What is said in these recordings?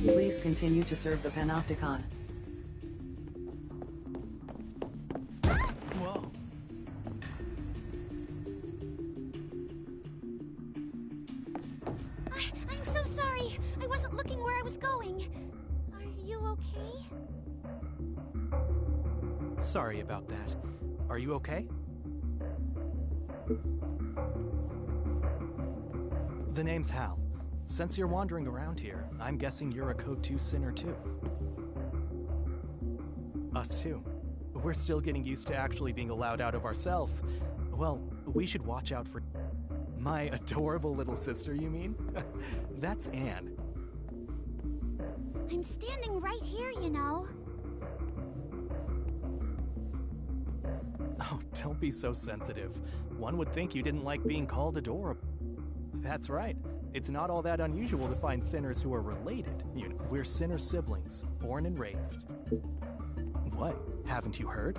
Please continue to serve the Panopticon. Whoa. I'm so sorry. I wasn't looking where I was going. Are you okay? Sorry about that. Are you okay? The name's Hal. Since you're wandering around here, I'm guessing you're a Code 2 sinner too. Us too. We're still getting used to actually being allowed out of our cells. Well, we should watch out for... My adorable little sister, you mean? That's Anne. I'm standing right here, you know. Oh, don't be so sensitive. One would think you didn't like being called adorable. That's right. It's not all that unusual to find sinners who are related. You know, we're sinner siblings, born and raised. What? Haven't you heard?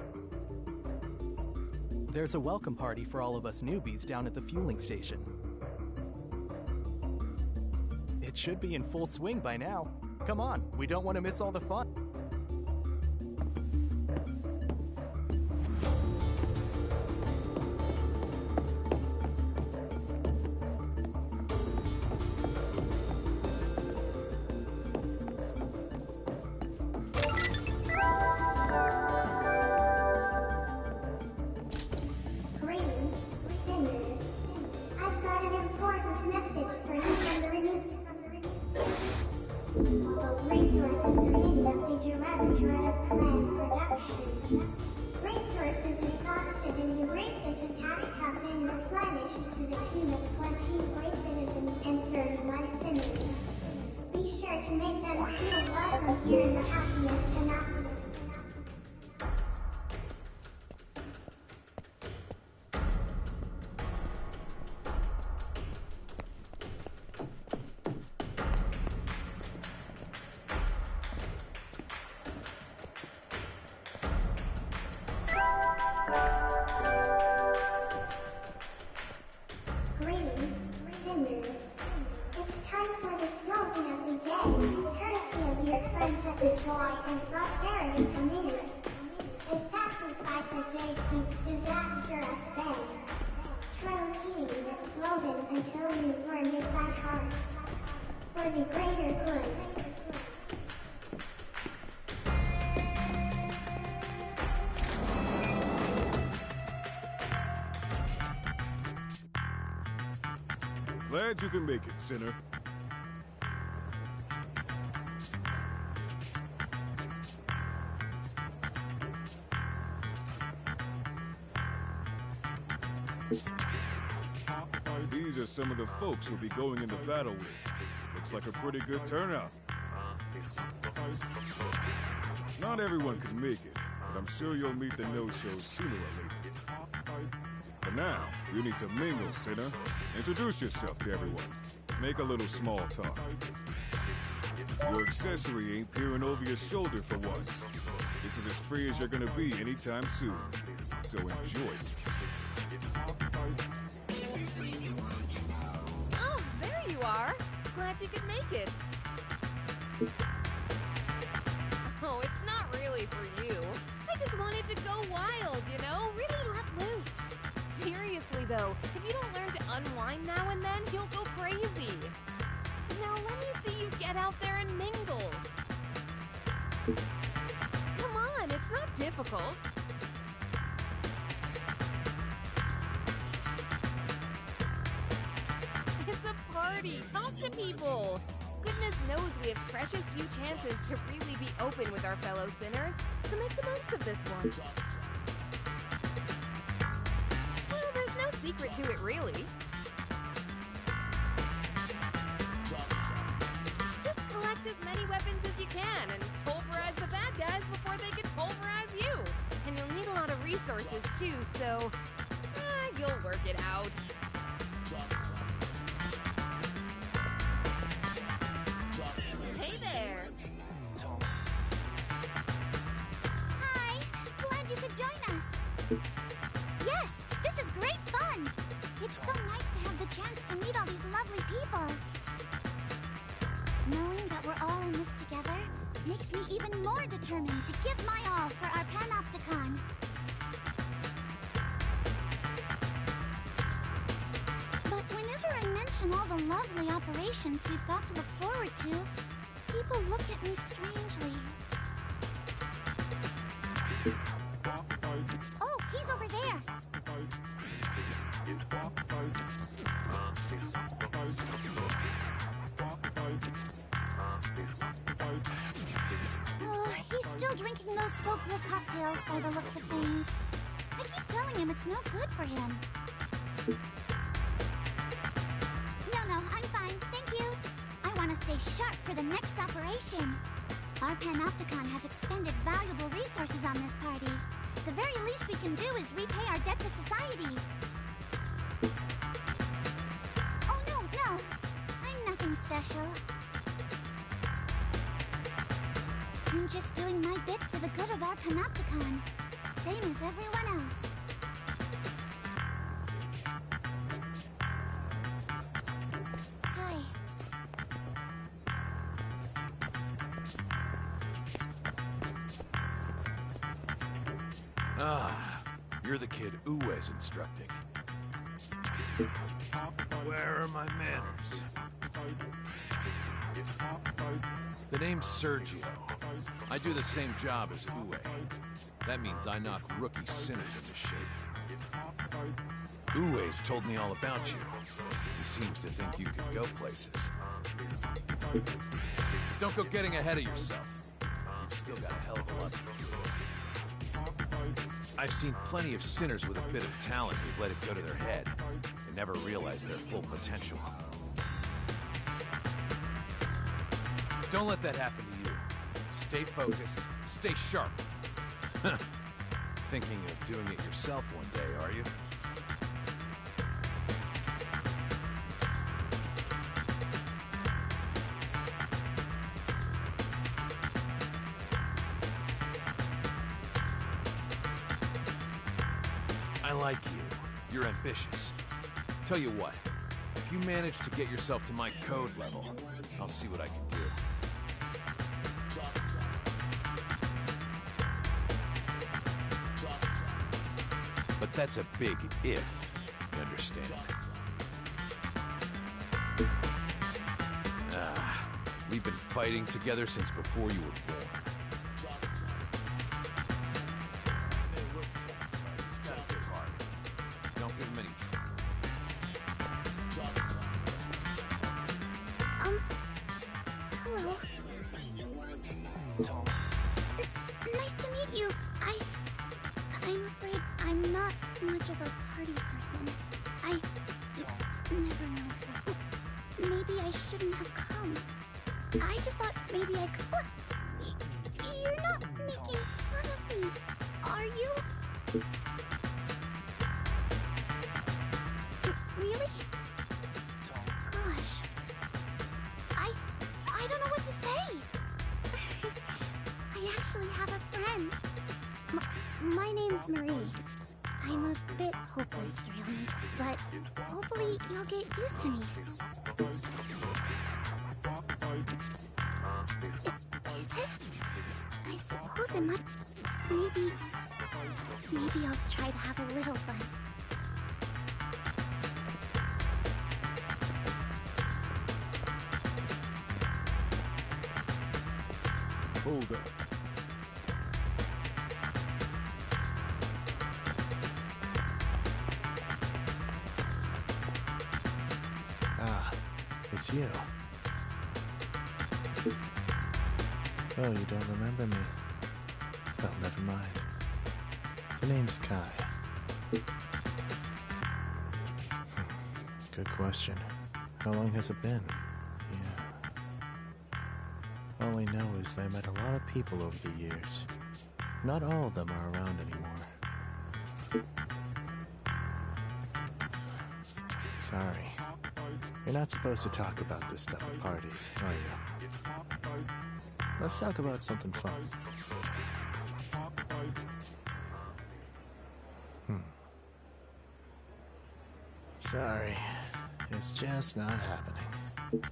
There's a welcome party for all of us newbies down at the fueling station. It should be in full swing by now. Come on, we don't want to miss all the fun. Resources exhausted and the recent attack have been replenished to the tune of 20 citizens and 31 sinners. Be sure to make them feel welcome here in the happiness cannot. Glad you can make it, sinner. These are some of the folks you'll be going into battle with. Looks like a pretty good turnout. Not everyone can make it, but I'm sure you'll meet the no-shows sooner or later. For now, you need to mingle, sinner. Introduce yourself to everyone. Make a little small talk. Your accessory ain't peering over your shoulder for once. This is as free as you're gonna be anytime soon. So enjoy it. Oh, there you are. Glad you could make it. Oh, it's not really for you. I just wanted to go wild, you know? Really let loose. Seriously, though, if you don't learn to unwind now and then, you'll go crazy. Now let me see you get out there and mingle. Come on, it's not difficult. It's a party. Talk to people. Goodness knows we have precious few chances to really be open with our fellow sinners, so make the most of this one. Well, there's no secret to it, really. Just collect as many weapons as you can and pulverize the bad guys before they can pulverize you. And you'll need a lot of resources, too, so you'll work it out. Hey there! Hi! Glad you could join us. Yes, this is great fun. It's so nice to have the the chance to meet all these lovely people. Knowing that we're all in this together makes me even more determined to give my all for our Panopticon. But whenever I mention all the lovely operations we've got to look forward to, people look at me strangely. Oh, he's over there. Oh, he's still drinking those so-cool cocktails by the looks of things. I keep telling him it's no good for him. No, I'm fine, thank you. I want to stay sharp for the next operation. Our Panopticon has expended valuable resources on this party. The very least we can do is repay our debt to society. Oh, no, I'm nothing special. I'm just doing my bit for the good of our Panopticon, same as everyone else. Hi. Ah, you're the kid Uwe's instructing. Where are my manners? The name's Sergio. I do the same job as Uwe. That means I knock rookie sinners into shape. Uwe's told me all about you. He seems to think you can go places. Don't go getting ahead of yourself. You've still got a hell of a lot to prove. I've seen plenty of sinners with a bit of talent who've let it go to their head and never realized their full potential. Don't let that happen to you. Stay focused, stay sharp. Thinking of doing it yourself one day, are you? I like you. You're ambitious. Tell you what, if you manage to get yourself to my code level, I'll see what I can do. But that's a big if, you understand? We've been fighting together since before you were born. They look tough, but he's got a good heart. Don't give him any trouble. Hello. Nice to meet you. I'm afraid I'm not much of a party person. I never know. Maybe I shouldn't have come. I just thought maybe I could. What? You're not making fun of me, are you? Really? Gosh. I don't know what to say. I actually have a friend. My name's Marie. I'm a bit hopeless, really, but hopefully you'll get used to me. Is it? I suppose it must. Maybe I'll try to have a little fun. Hold up. It's you. Oh, you don't remember me? Well, never mind. The name's Kai. Good question. How long has it been? Yeah. All I know is I met a lot of people over the years. Not all of them are around anymore. Sorry. You're not supposed to talk about this stuff at parties, are you? Let's talk about something fun. Sorry. It's just not happening.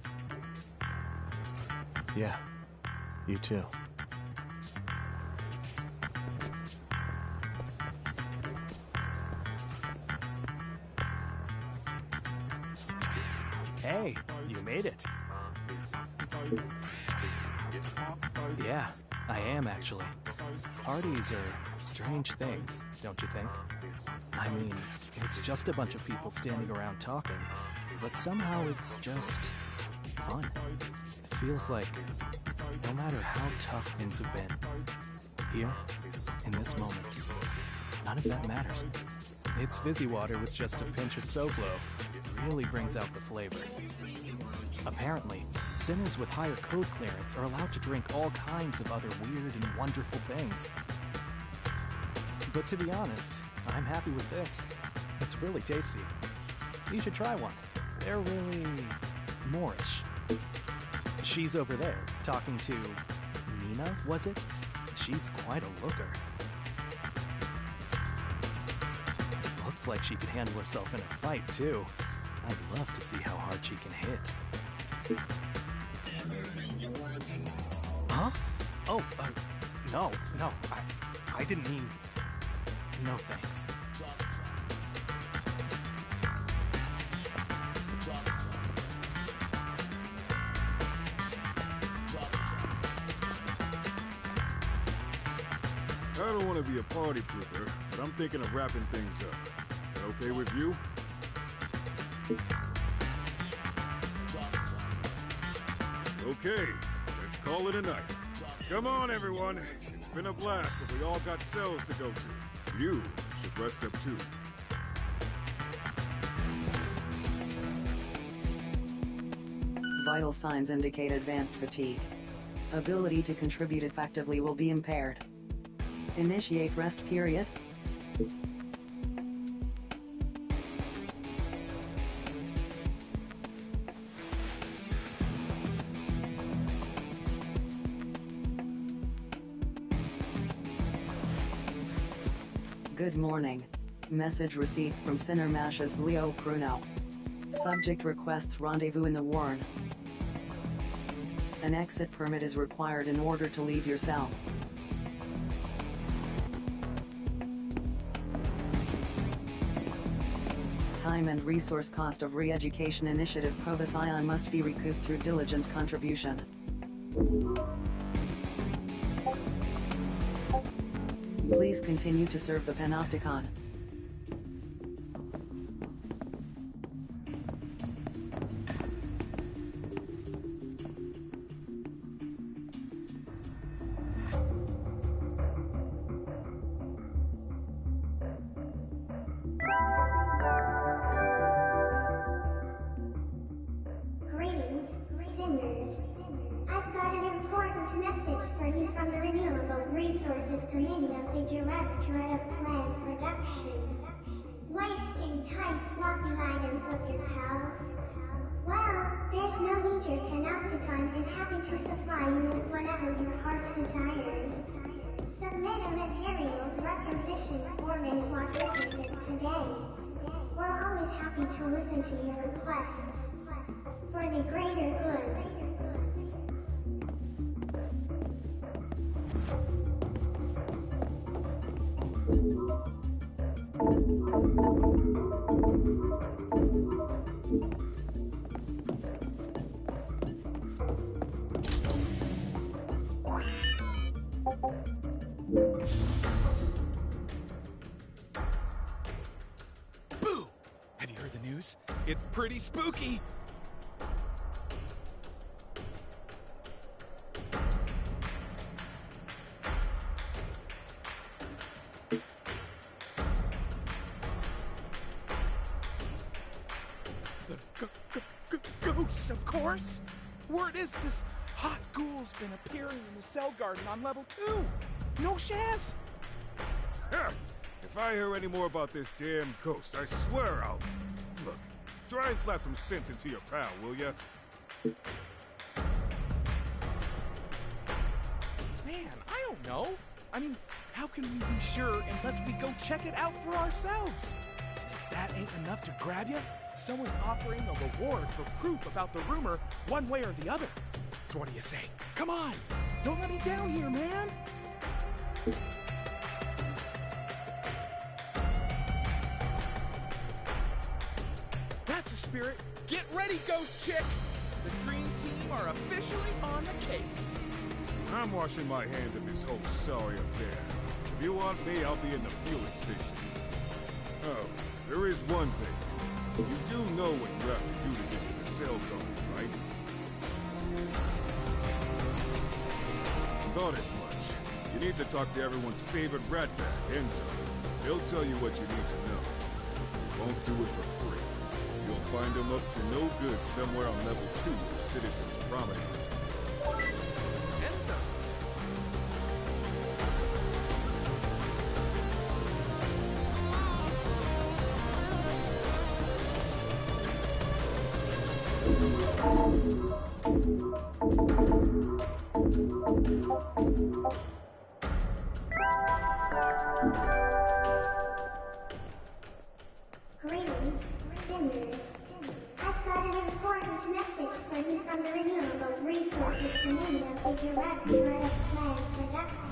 Yeah, you too. Hey, you made it. Yeah, I am actually. Parties are strange things, don't you think? I mean, it's just a bunch of people standing around talking, but somehow it's just fun. It feels like no matter how tough things have been, here, in this moment, none of that matters. It's fizzy water with just a pinch of soap glow. Really brings out the flavor. Apparently, sinners with higher code clearance are allowed to drink all kinds of other weird and wonderful things. But to be honest, I'm happy with this. It's really tasty. You should try one. They're really Moorish. She's over there, talking to Nina, was it? She's quite a looker. Looks like she could handle herself in a fight, too. I'd love to see how hard she can hit. Huh? Oh, no, I didn't mean... No thanks. I don't want to be a party pooper, but I'm thinking of wrapping things up. That okay with you? Okay, let's call it a night. Come on, everyone. It's been a blast, but we all got cells to go to. You should rest up too. Vital signs indicate advanced fatigue. Ability to contribute effectively will be impaired. Initiate rest period. Good morning. Message received from Sinner Mash's Leo Pruno. Subject requests rendezvous in the Warren. An exit permit is required in order to leave your cell. Time and resource cost of re-education initiative Provis Ion must be recouped through diligent contribution. Please continue to serve the Panopticon. Greetings, sinners. I've got an important message for you from the Renewable Resources Committee of the Directorate of Plant Production. Wasting time swapping items with your pals? Well, there's no need. Your Panopticon is happy to supply you with whatever your heart desires. Submit a materials requisition form and watch it today. We're always happy to listen to your requests. For the greater good. Boo! Have you heard the news? It's pretty spooky! The ghost, of course! Word is this hot ghoul's been appearing in the cell garden on level 2! No Shaz? Huh. If I hear any more about this damn ghost, I swear I'll... Look, try and slap some sense into your pal, will ya? Man, I don't know. I mean, how can we be sure unless we go check it out for ourselves? And if that ain't enough to grab you, Someone's offering a reward for proof about the rumor, one way or the other. So what do you say? Come on! Don't let me down here, man! That's the spirit! Get ready, Ghost Chick! The Dream Team are officially on the case. I'm washing my hands of this whole sorry affair. If you want me, I'll be in the fueling station. Oh, there is one thing. You do know what you have to do to get to the cell garden, right? Thought as much. You need to talk to everyone's favorite ratbat, Enzo. He'll tell you what you need to know. Won't do it for free. You'll find him up to no good somewhere on level 2 of Citizens Promenade. Enzo! Greetings, sinners. I've got an important message for you from the Renewable Resources Committee of the Directorate of Plant Production.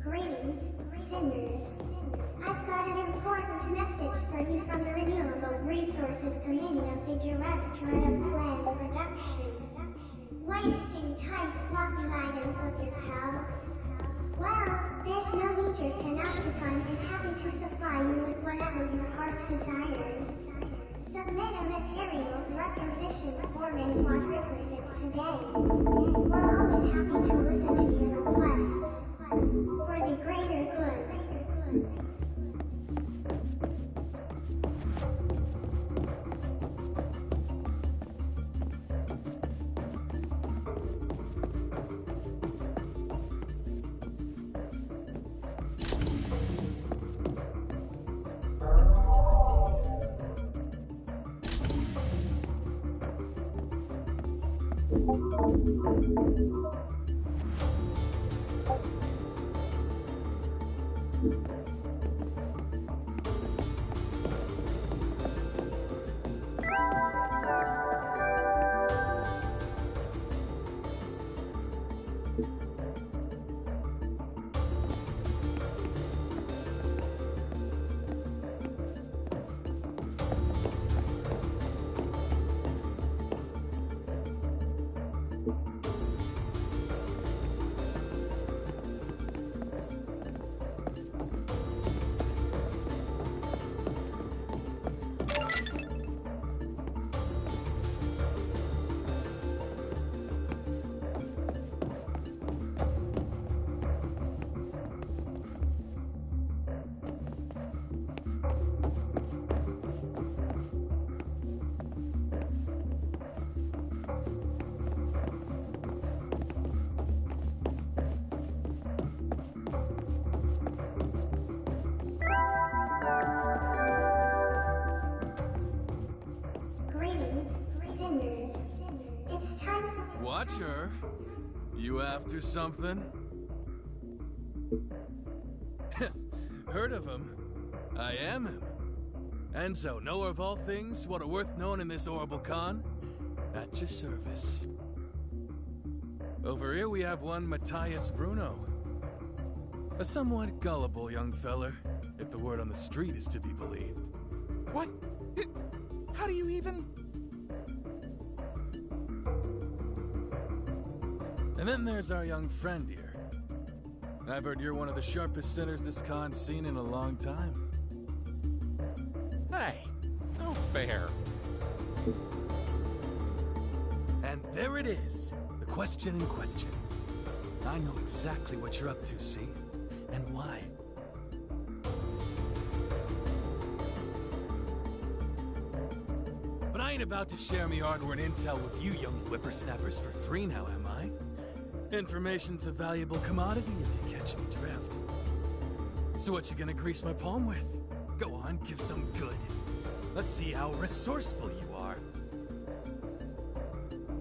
Greetings, sinners. I've got an important message for you from the Renewable Resources Committee of the Directorate of Plant Production. Wasting time swapping items with your pals? Well, there's no need. Your Canopticon is happy to supply you with whatever your heart desires. Submit a materials requisition form in quadruplicate today. We're always happy to listen to your requests. For the greater good. Watcher, you after something? Heard of him? I am him. Enzo, knower of all things, what are worth knowing in this horrible con? At your service. Over here we have one Matthias Bruno. A somewhat gullible young feller, if the word on the street is to be believed. What? How do you even... And then there's our young friend here. I've heard you're one of the sharpest sinners this con's seen in a long time. Hey, no fair. And there it is, the question in question. I know exactly what you're up to, see? And why. But I ain't about to share me hard-earned intel with you young whippersnappers for free now, am I? Information's a valuable commodity if you catch me drift. So what you gonna grease my palm with? Go on, give some good. Let's see how resourceful you are.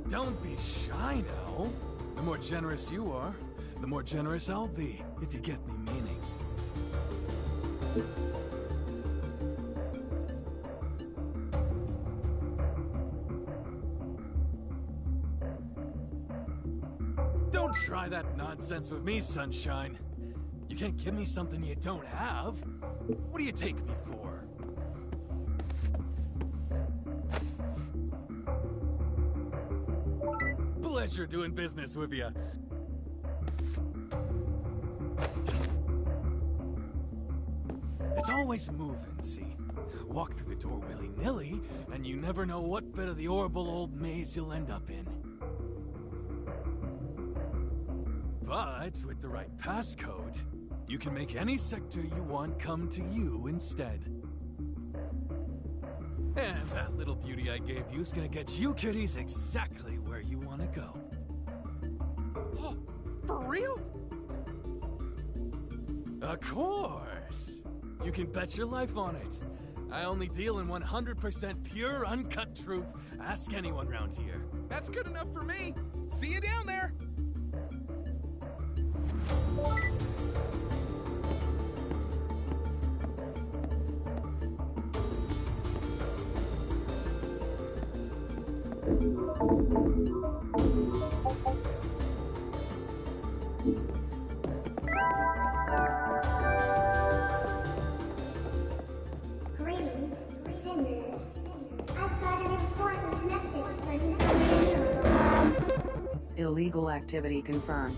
Don't be shy now. The more generous you are, the more generous I'll be, if you get me meaning. Don't try that nonsense with me, Sunshine. You can't give me something you don't have. What do you take me for? Pleasure doing business with you. It's always moving, see? Walk through the door willy-nilly, and you never know what bit of the horrible old maze you'll end up in. But with the right passcode, you can make any sector you want come to you instead. And that little beauty I gave you is gonna get you kiddies exactly where you want to go. Oh, for real? Of course! You can bet your life on it. I only deal in 100% pure, uncut truth. Ask anyone round here. That's good enough for me. See you down there. Greetings, sinners. I've got an important message for you. Illegal activity confirmed.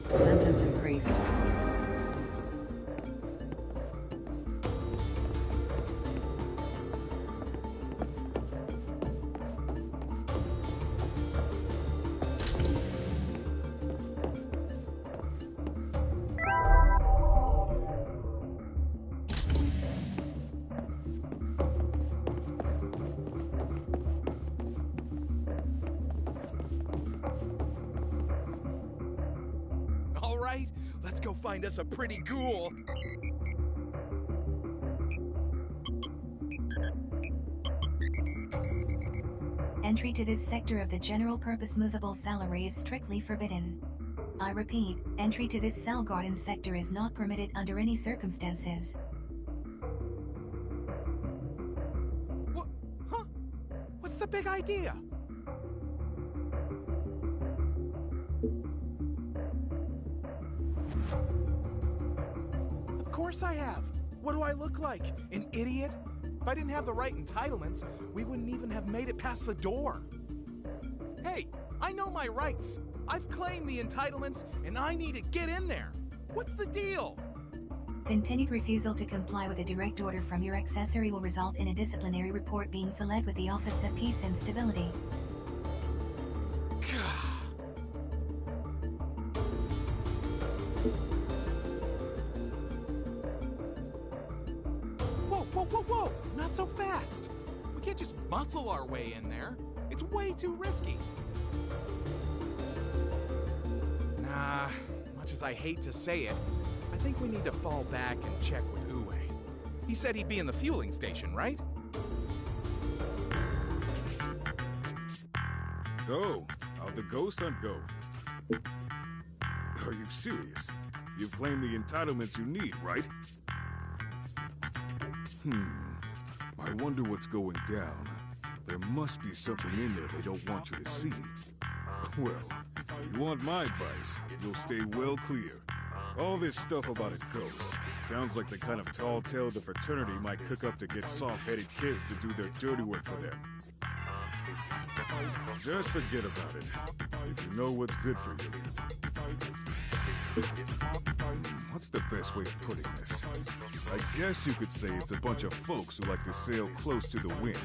Sentence increased. All right, let's go find us a pretty ghoul. Entry to this sector of the general-purpose movable salary is strictly forbidden. I repeat, entry to this cell garden sector is not permitted under any circumstances. What? Huh? What's the big idea? Of course I have. What do I look like? An idiot? If I didn't have the right entitlements, we wouldn't even have made it past the door. Hey, I know my rights. I've claimed the entitlements, and I need to get in there. What's the deal? Continued refusal to comply with a direct order from your accessory will result in a disciplinary report being filed with the Office of Peace and Stability. Whoa, whoa, whoa, whoa! Not so fast! We can't just muscle our way in there. It's way too risky. Nah, much as I hate to say it, I think we need to fall back and check with Uwe. He said he'd be in the fueling station, right? So, how'd the ghost hunt go? Are you serious? You've claimed the entitlements you need, right? I wonder what's going down. There must be something in there they don't want you to see. Well, if you want my advice, you'll stay well clear. All this stuff about a ghost sounds like the kind of tall tale the fraternity might cook up to get soft-headed kids to do their dirty work for them. Just forget about it, if you know what's good for you. What's the best way of putting this? I guess you could say it's a bunch of folks who like to sail close to the wind.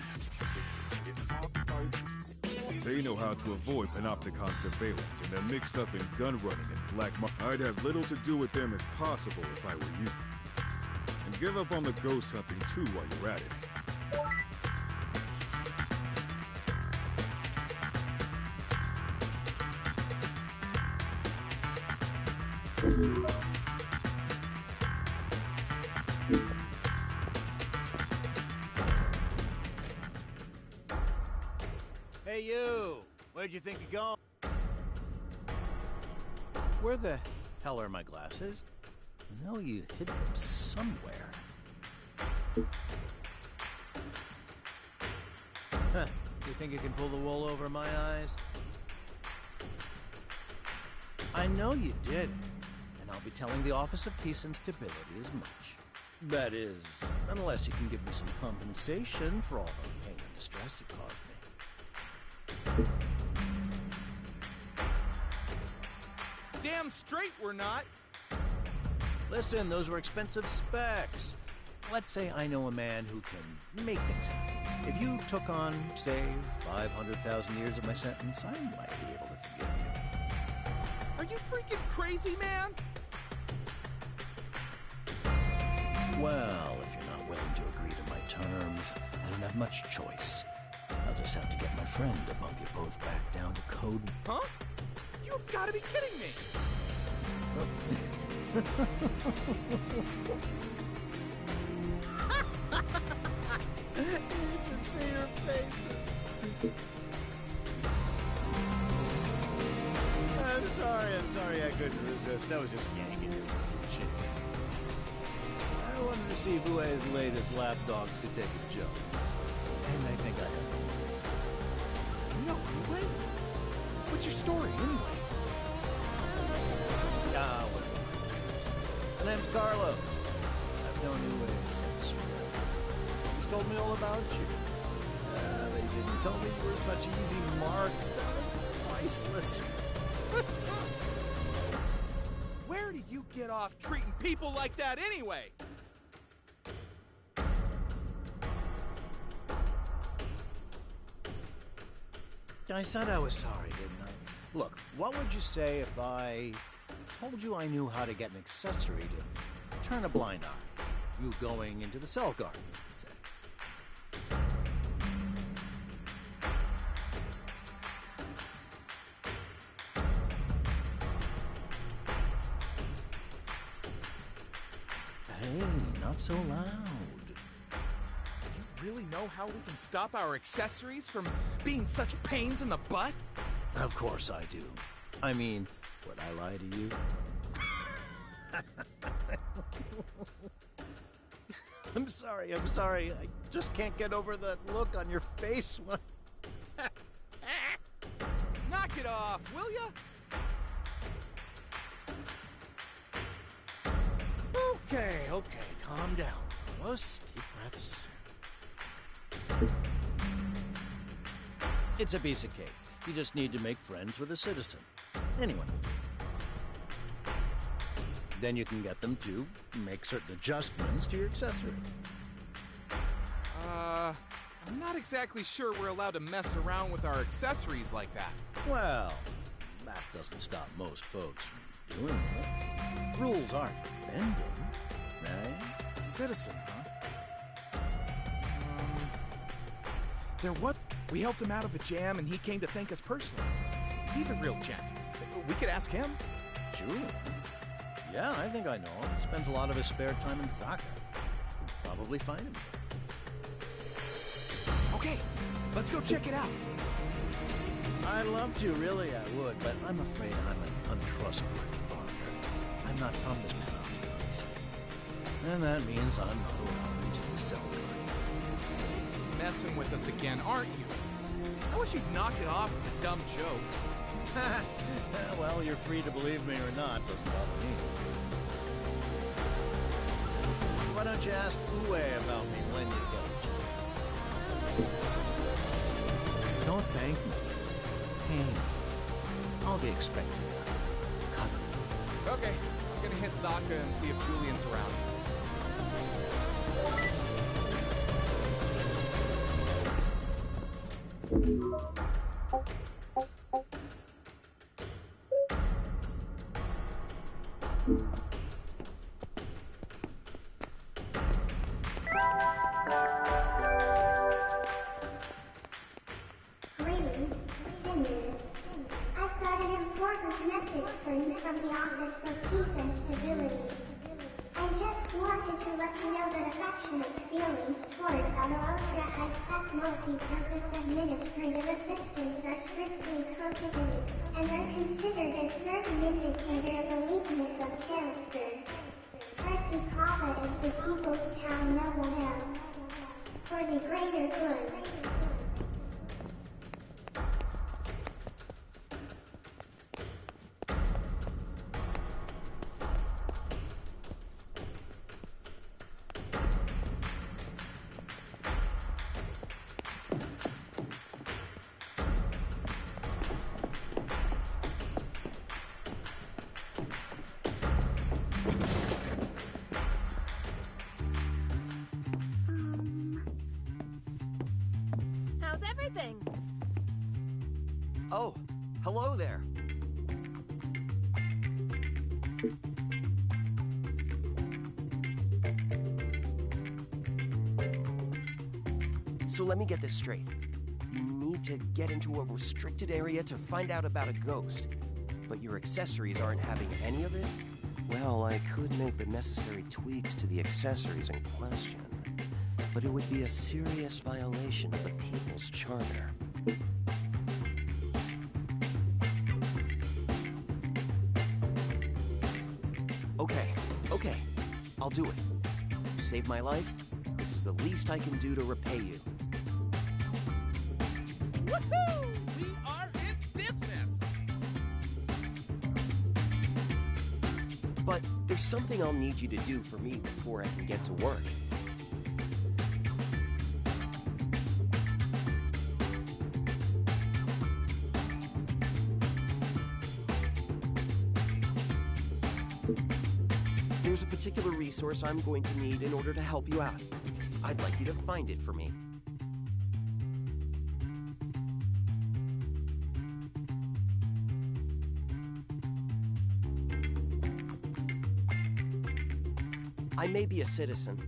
They know how to avoid panopticon surveillance, and they're mixed up in gun running and black market. I'd have little to do with them as possible if I were you. And give up on the ghost hunting too while you're at it. Hey, you! Where'd you think you're going? Where the hell are my glasses? I know you hid them somewhere. Huh. You think you can pull the wool over my eyes? I know you did it, and I'll be telling the Office of Peace and Stability as much. That is, unless you can give me some compensation for all the pain and distress you've caused me. Damn straight we're not! Listen, those were expensive specs. Let's say I know a man who can make things happen. If you took on, say, 500,000 years of my sentence, I might be able to forgive you. Are you freaking crazy, man? Well, if you're not willing to agree to my terms, I don't have much choice. I'll just have to get my friend to bump you both back down to code. Huh? You've got to be kidding me! You should see your faces. I'm sorry I couldn't resist. I was just yanking your shit. I wanted to see if Ue's latest lapdogs could take a joke. And I think I have the answer. No, Ue? What's your story, anyway? Well, my name's Carlos. I've known Ue since forever. He's told me all about you. They didn't tell me you were such easy marks. Priceless. Where do you get off treating people like that anyway? I said I was sorry, didn't I? Look, what would you say if I told you I knew how to get an accessory to turn a blind eye? You going into the cell garden, let's say. Hey, not so loud. You really know how we can stop our accessories from being such pains in the butt? Of course I do. I mean, would I lie to you? I'm sorry. I just can't get over that look on your face when... Knock it off, will ya? Okay, calm down. Carlos, deep breaths. It's a piece of cake. You just need to make friends with a citizen. Anyone will do. Then you can get them to make certain adjustments to your accessory. I'm not exactly sure we're allowed to mess around with our accessories like that. Well, that doesn't stop most folks from doing it. Rules are for bending, right? Citizen, huh? There what? We helped him out of a jam and he came to thank us personally. He's a real gent. We could ask him. Sure. Yeah, I think I know him. He spends a lot of his spare time in Saka. We'll probably find him there. Okay, let's go check it out. I'd love to, really I would, but I'm afraid I'm an untrustworthy partner. I'm not from this panoply, obviously. And that means I'm not allowed into the cell garden. Messing with us again, aren't you? I wish you'd knock it off with the dumb jokes. Well, you're free to believe me or not. Doesn't bother me. Why don't you ask Ue about me when you get a chance? Don't thank me. Hey, I'll be expecting a cuddle. Okay, I'm gonna hit Zaka and see if Julian's around. Greetings, seniors. I've got an important message for you from the Office for Peace and Stability. I just wanted to let you know that affectionate feelings towards our ultra-high-spec multi-purpose administrative assistants are strictly prohibited, and are considered a certain indicator of a weakness of character. Percy Prava is the people's pal, no one else. For the greater good. How's everything? Oh, hello there. So let me get this straight. You need to get into a restricted area to find out about a ghost, but your accessories aren't having any of it? Well, I could make the necessary tweaks to the accessories in question, but it would be a serious violation of the People's Charter. Okay, I'll do it. You saved my life. This is the least I can do to repay you. Woohoo! We are in business! But there's something I'll need you to do for me before I can get to work. There's a particular resource I'm going to need in order to help you out. I'd like you to find it for me. I may be a citizen,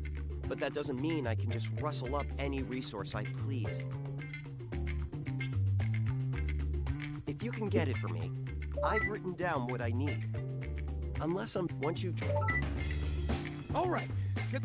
but that doesn't mean I can just rustle up any resource I please. If you can get it for me, I've written down what I need. Unless once you've... All right, sit...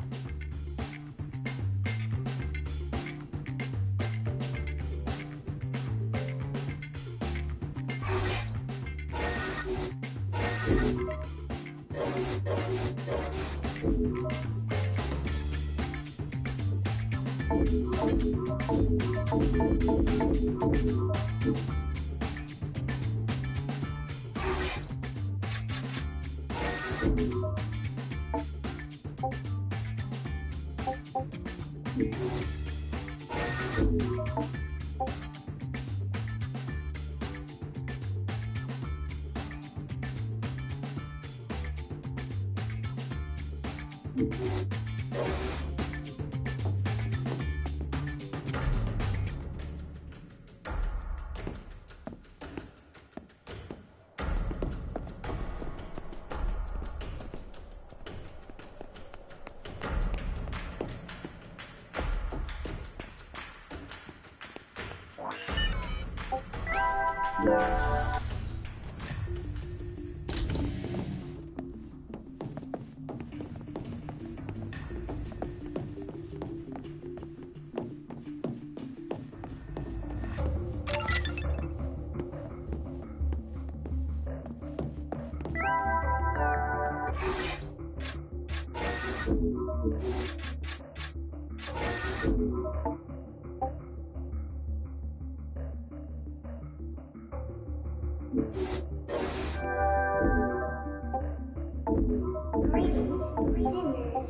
Greetings, sinners.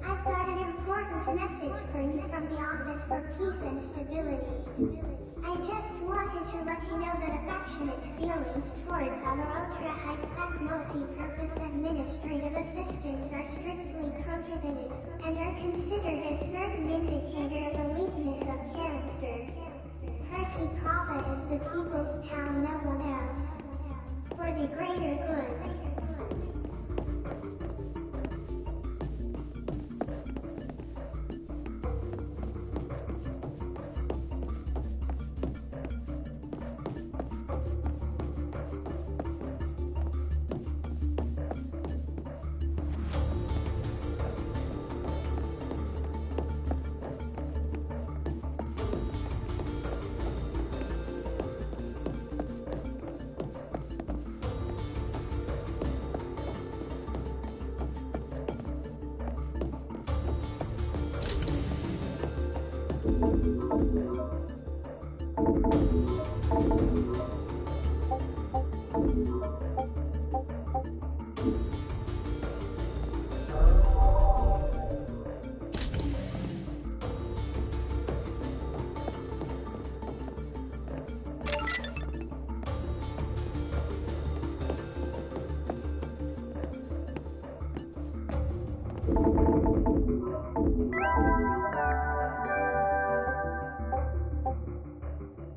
I've got an important message for you from the Office for Peace and Stability. I just wanted to let you know that affectionate feelings towards our ultra-high-spec multi-purpose administrative assistants are strictly prohibited, and are considered a certain indicator of a weakness of character. Percy Prava is the people's pal, no one else. For the greater good.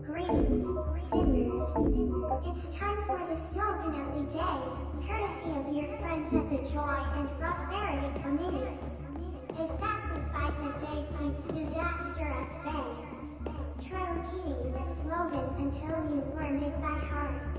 Greetings, sinners. It's time for the slogan of the day, courtesy of your friends at the Joy and Prosperity Committee. A sacrifice a day keeps disaster at bay. Try repeating the slogan until you've learned it by heart.